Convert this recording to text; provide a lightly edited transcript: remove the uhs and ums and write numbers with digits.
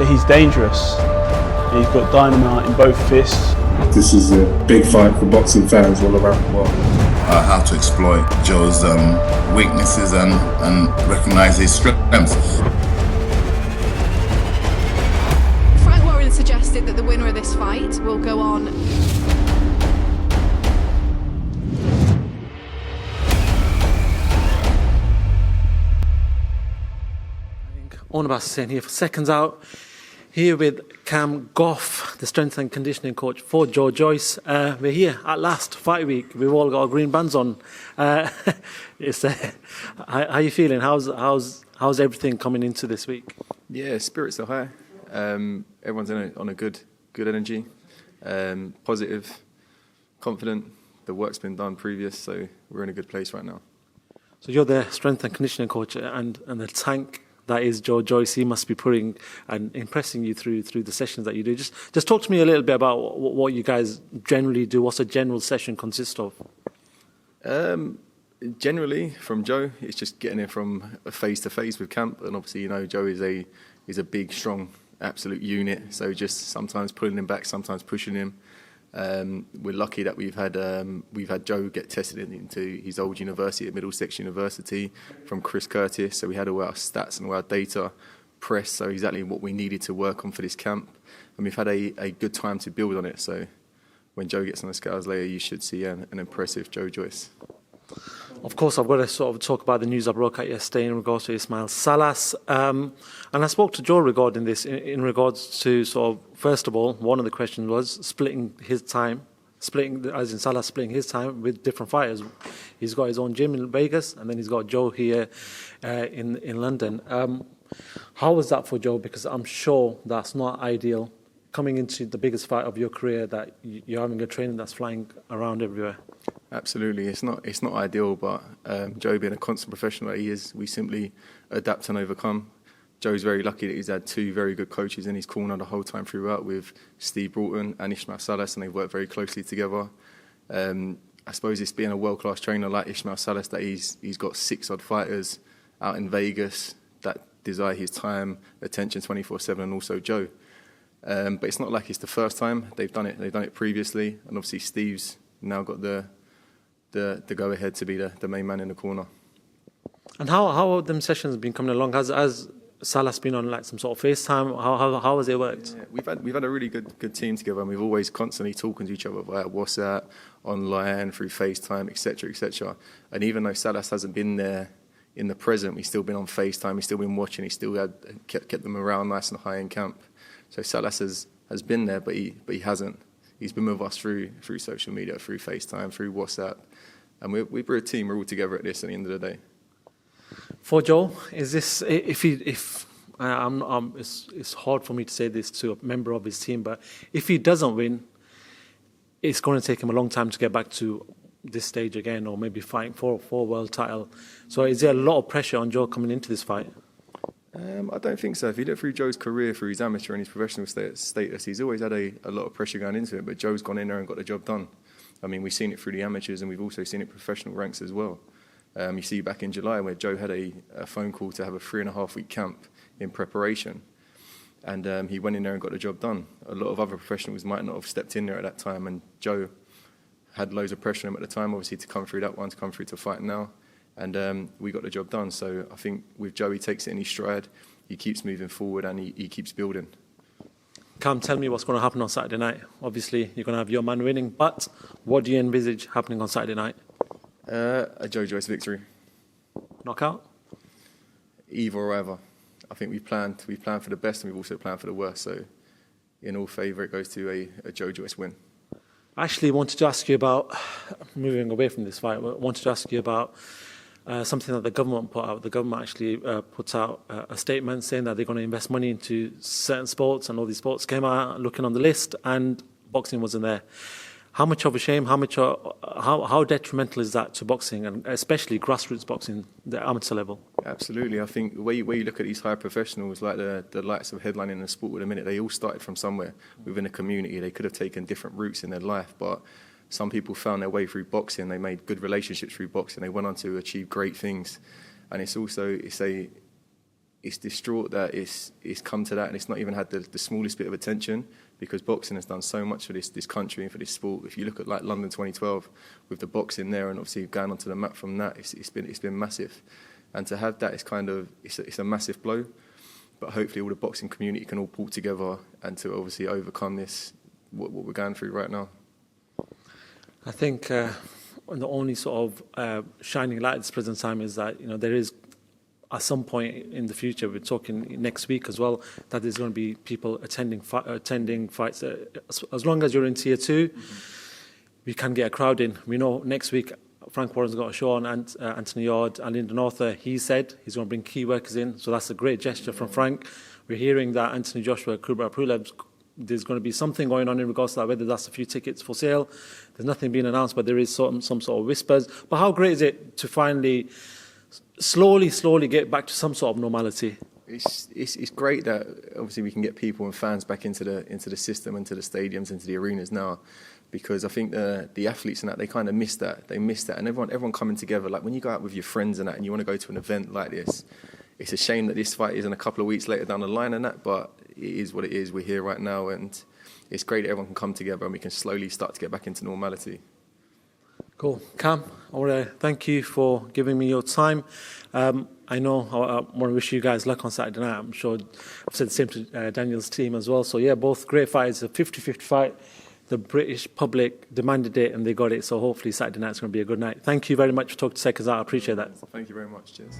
he's dangerous. He's got dynamite in both fists. This is a big fight for boxing fans all around the world. How to exploit Joe's weaknesses and recognise his strengths. Frank Warren suggested that the winner of this fight will go on. Oun Abbas here for Seconds Out. Here with Cam Goff, the strength and conditioning coach for Joe Joyce. We're here at last, fight week. We've all got our green bands on. How are you feeling? How's everything coming into this week? Yeah, spirits are high. Everyone's on a good energy, positive, confident. The work's been done previous, so we're in a good place right now. So you're the strength and conditioning coach, and the tank that is Joe Joyce. He must be putting and impressing you through the sessions that you do. Just talk to me a little bit about what you guys generally do. What's a general session consist of? Generally, from Joe, it's just getting it from face to face with camp, and obviously, Joe is a big, strong, absolute unit. So just sometimes pulling him back, sometimes pushing him. We're lucky that we've had Joe get tested into his old university at Middlesex University from Chris Curtis. So we had all our stats and all our data pressed, so exactly what we needed to work on for this camp. And we've had a good time to build on it. So when Joe gets on the scales later, you should see an impressive Joe Joyce. Of course, I've got to sort of talk about the news I broke out yesterday in regards to Ismael Salas. And I spoke to Joe regarding this in regards to sort of, first of all, one of the questions was splitting his time with different fighters. He's got his own gym in Vegas, and then he's got Joe here in London. How was that for Joe? Because I'm sure that's not ideal, coming into the biggest fight of your career, that you're having a training that's flying around everywhere. Absolutely, it's not ideal, but Joe, being a constant professional that he is, we simply adapt and overcome. Joe's very lucky that he's had two very good coaches in his corner the whole time throughout, with Steve Broughton and Ismael Salas, and they've worked very closely together. I suppose it's being a world-class trainer like Ismael Salas that he's got 6 odd fighters out in Vegas that desire his time, attention 24/7, and also Joe. But it's not like it's the first time they've done it. They've done it previously, and obviously Steve's now got the go-ahead to be the main man in the corner. And how have them sessions been coming along? Has Salas been on like some sort of FaceTime? How has it worked? Yeah, we've had a really good team together, and we've always constantly talking to each other via WhatsApp, online, through FaceTime, etc., etc. And even though Salas hasn't been there in the present, we've still been on FaceTime, he's still been watching, he still kept them around nice and high in camp. So Salas has been there, but he hasn't. He's been with us through social media, through FaceTime, through WhatsApp, and we're a team. We're all together at this at the end of the day. For Joe, is this it's hard for me to say this to a member of his team, but if he doesn't win, it's going to take him a long time to get back to this stage again, or maybe fighting for a world title. So is there a lot of pressure on Joe coming into this fight? I don't think so. If you look through Joe's career, through his amateur and his professional status, he's always had a lot of pressure going into it, but Joe's gone in there and got the job done. I mean, we've seen it through the amateurs, and we've also seen it professional ranks as well. You see back in July where Joe had a phone call to have a 3.5-week camp in preparation, and he went in there and got the job done. A lot of other professionals might not have stepped in there at that time, and Joe had loads of pressure on him at the time, obviously, to come through that one, to come through to fight now. And we got the job done. So I think with Joe, he takes it in his stride, he keeps moving forward, and he keeps building. Cam, tell me what's going to happen on Saturday night. Obviously, you're going to have your man winning, but what do you envisage happening on Saturday night? A Joe Joyce victory. Knockout? Either or either. I think we've planned for the best, and we've also planned for the worst. So in all favour, it goes to a Joe Joyce win. I actually wanted to ask you about, moving away from this fight, I wanted to ask you about something that the government put out. The government actually puts out a statement saying that they're going to invest money into certain sports, and all these sports came out looking on the list, and boxing wasn't there. How much of a shame, how detrimental is that to boxing, and especially grassroots boxing, the amateur level? Absolutely. I think the way you look at these high professionals, like the likes of headlining the sport with a minute, they all started from somewhere within a community. They could have taken different routes in their life, but some people found their way through boxing. They made good relationships through boxing. They went on to achieve great things. And it's it's distraught that it's come to that, and it's not even had the smallest bit of attention, because boxing has done so much for this country and for this sport. If you look at like London 2012 with the boxing there, and obviously going onto the map from that, it's been massive. And to have that is it's a massive blow. But hopefully all the boxing community can all pull together and to obviously overcome this, what we're going through right now. I think the only sort of shining light at this present time is that, you know, there is, at some point in the future, we're talking next week as well, that there's going to be people attending fights. As long as you're in Tier 2, we can get a crowd in. We know next week Frank Warren's got a show on Anthony Yard and Lyndon Arthur. He said he's going to bring key workers in, so that's a great gesture from Frank. We're hearing that Anthony Joshua, Kubra Pruleb, there's going to be something going on in regards to that, whether that's a few tickets for sale. There's nothing being announced, but there is some sort of whispers. But how great is it to finally, slowly get back to some sort of normality? It's great that obviously we can get people and fans back into the system, into the stadiums, into the arenas now, because I think the athletes and that, they kind of miss that. They miss that, and everyone coming together. Like when you go out with your friends and that, and you want to go to an event like this, it's a shame that this fight isn't a couple of weeks later down the line and that, but it is what it is. We're here right now, and it's great that everyone can come together and we can slowly start to get back into normality. Cool. Cam, I want to thank you for giving me your time. I know I want to wish you guys luck on Saturday night. I'm sure I've said the same to Daniel's team as well. So, yeah, both great fights. A 50-50 fight. The British public demanded it and they got it. So hopefully Saturday night's going to be a good night. Thank you very much for talking to SecondsOut. I appreciate that. Thank you very much. Cheers.